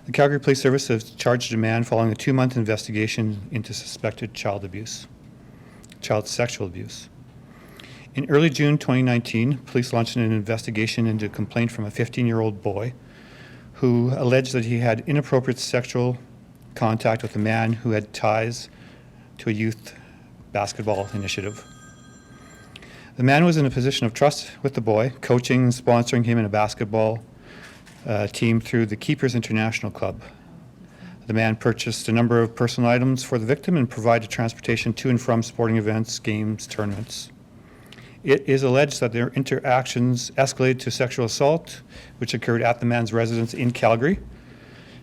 The Calgary Police Service has charged a man following a 2-month investigation into suspected child sexual abuse. In early June 2019, police launched an investigation into a complaint from a 15-year-old boy who alleged that he had inappropriate sexual contact with a man who had ties to a youth basketball initiative. The man was in a position of trust with the boy, coaching and sponsoring him in a basketball team through the Keepers International Club. The man purchased a number of personal items for the victim and provided transportation to and from sporting events, games, tournaments. It is alleged that their interactions escalated to sexual assault, which occurred at the man's residence in Calgary.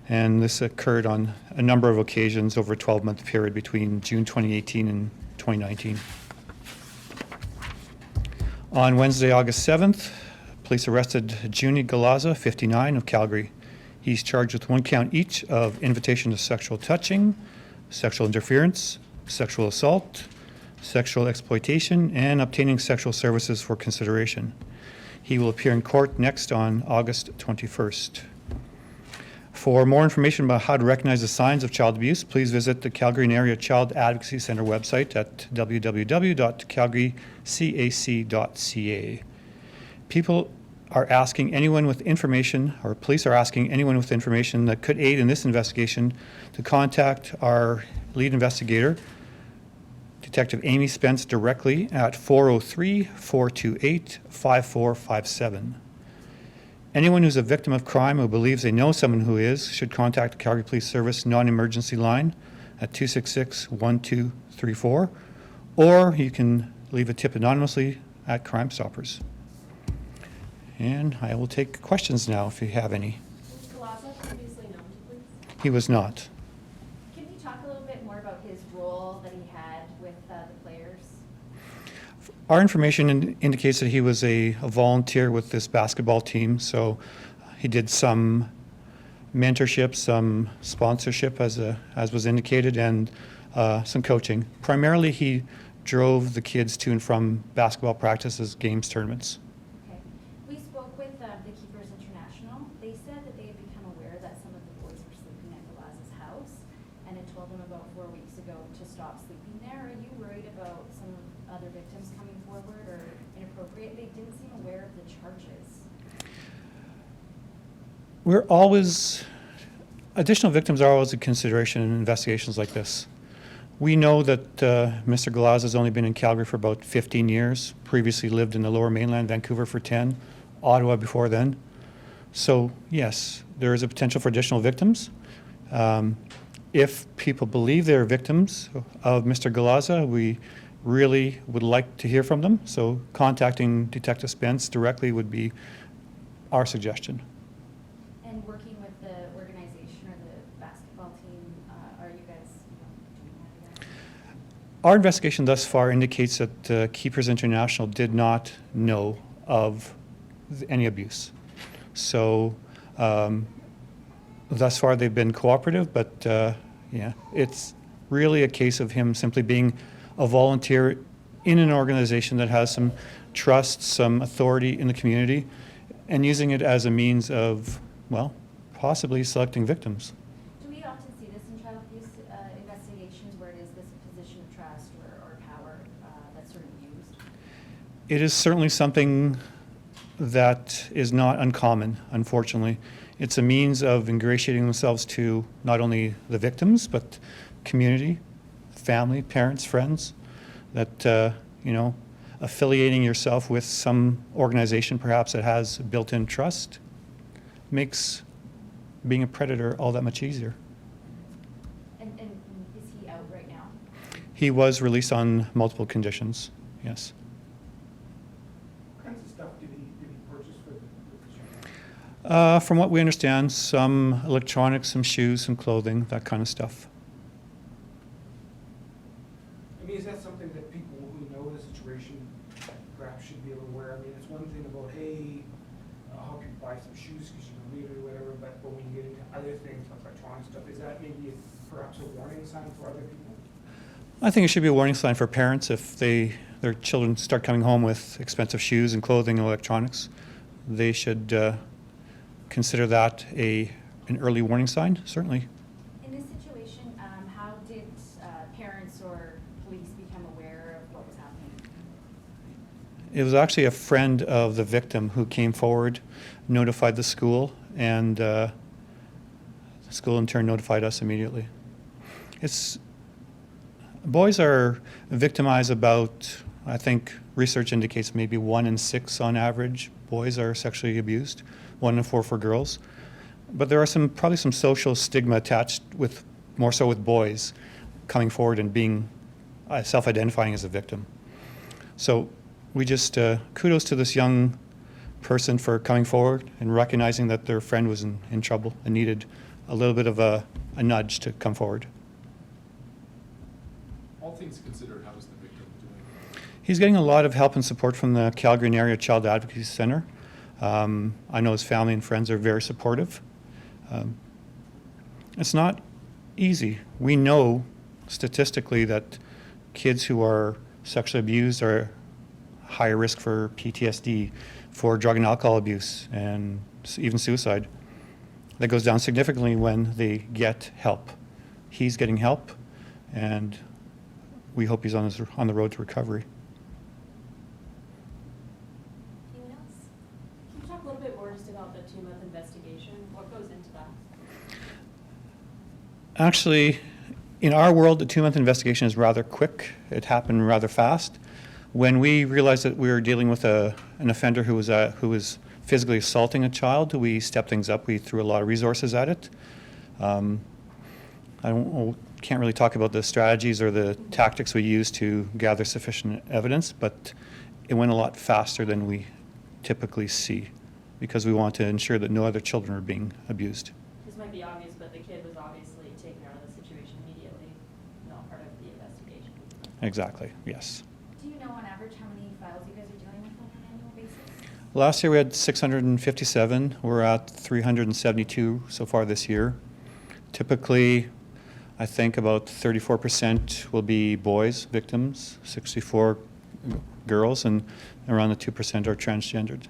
And this occurred on a number of occasions over a 12-month period between June 2018 and 2019. On Wednesday, August 7th, police arrested Junny Gallaza, 59, of Calgary. He's charged with 1 count each of invitation to sexual touching, sexual interference, sexual assault, sexual exploitation, and obtaining sexual services for consideration. He will appear in court next on August 21st. For more information about how to recognize the signs of child abuse, please visit the Calgary and Area Child Advocacy Centre website at www.calgarycac.ca. People are asking anyone with information, or police are asking anyone with information that could aid in this investigation to contact our lead investigator, Detective Amy Spence, directly at 403-428-5457. Anyone who's a victim of crime or believes they know someone who is should contact the Calgary Police Service non-emergency line at 266-1234, or you can leave a tip anonymously at Crime Stoppers. And I will take questions now if you have any. Was Gallaza previously known to police? He was not. Can you talk a little bit more about his role that he had with the players? Our information indicates that he was a volunteer with this basketball team, so he did some mentorship, some sponsorship as was indicated, and some coaching. Primarily, he drove the kids to and from basketball practices, games, tournaments. Okay. We spoke with the Keepers International. They said that they had become aware that some of the boys were sleeping at Gallaza's house and had told them about 4 weeks ago to stop sleeping there. Are you worried about some other victims coming forward or inappropriate? They didn't seem aware of the charges. Additional victims are always a consideration in investigations like this. We know that Mr. Gallaza has only been in Calgary for about 15 years, previously lived in the Lower Mainland, Vancouver for 10, Ottawa before then. So yes, there is a potential for additional victims. If people believe they're victims of Mr. Gallaza, we really would like to hear from them. So contacting Detective Spence directly would be our suggestion. And working with the organization or the basketball team, are you guys doing that again? Our investigation thus far indicates that Keepers International did not know of any abuse. So thus far they've been cooperative, but yeah, it's really a case of him simply being a volunteer in an organization that has some trust, some authority in the community, and using it as a means of, well, possibly selecting victims. Do we often see this in child abuse investigations where it is this position of trust or power that's sort of used? It is certainly something that is not uncommon, unfortunately. It's a means of ingratiating themselves to not only the victims, but community, family, parents, friends, that, affiliating yourself with some organization perhaps that has built-in trust makes being a predator all that much easier. And is he out right now? He was released on multiple conditions, yes. What kinds of stuff did he purchase with the From what we understand, some electronics, some shoes, some clothing, that kind of stuff. I mean, is that something that people who know the situation perhaps should be aware? I mean, it's one thing about, hey, I'll help you buy some shoes because you need it or whatever, but when you get into other things, like electronic stuff, is that maybe perhaps a warning sign for other people? I think it should be a warning sign for parents if their children start coming home with expensive shoes and clothing and electronics. They should consider that a an early warning sign, certainly. In this situation, how did parents or police become aware of what was happening? It was actually a friend of the victim who came forward, notified the school, and the school in turn notified us immediately. Boys are victimized about, I think research indicates maybe 1 in 6 on average boys are sexually abused, 1 in 4 for girls. But there are probably some social stigma attached with, more so with boys, coming forward and being self-identifying as a victim. So we just, kudos to this young person for coming forward and recognizing that their friend was in trouble and needed a little bit of a nudge to come forward. All things considered, how is the victim doing? He's getting a lot of help and support from the Calgary Area Child Advocacy Center. I know his family and friends are very supportive. It's not easy. We know statistically that kids who are sexually abused are higher risk for PTSD, for drug and alcohol abuse, and even suicide. That goes down significantly when they get help. He's getting help, and we hope he's on the road to recovery. Anyone else? Can you talk a little bit more just about the 2-month investigation? What goes into that? Actually, in our world, the 2-month investigation is rather quick. It happened rather fast. When we realized that we were dealing with an offender who was physically assaulting a child, we stepped things up. We threw a lot of resources at it. Can't really talk about the strategies or the tactics we used to gather sufficient evidence, but it went a lot faster than we typically see because we want to ensure that no other children are being abused. This might be obvious, but the kid was obviously taken out of the situation immediately, not part of the investigation. Exactly, yes. Do you know on average how many files you guys are dealing with on an annual basis? Last year we had 657. We're at 372 so far this year. Typically, I think about 34% will be boys, victims, 64 girls, and around the 2% are transgendered.